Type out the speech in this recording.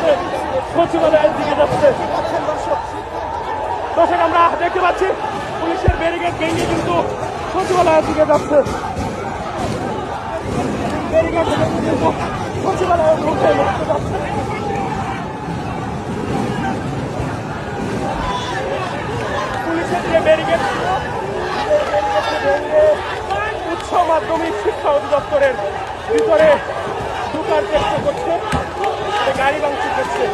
যাচ্ছে, সচিবালয়ের দিকে যাচ্ছে। দর্শক আমরা দেখতে পাচ্ছি পুলিশের ব্যারিকেড ভেঙে কিন্তু সচিবালয়ের দিকে যাচ্ছে। ব্যারিকেড ভেঙে কিন্তু সচিবালয়ের মুখে যাচ্ছে। পুলিশের যে ব্যারিকেড ছিল উচ্চ মাধ্যমিক শিক্ষা অধিদপ্তরের ভিতরে ঢোকার চেষ্টা করছে, গাড়ি ভাঙচুর করছে।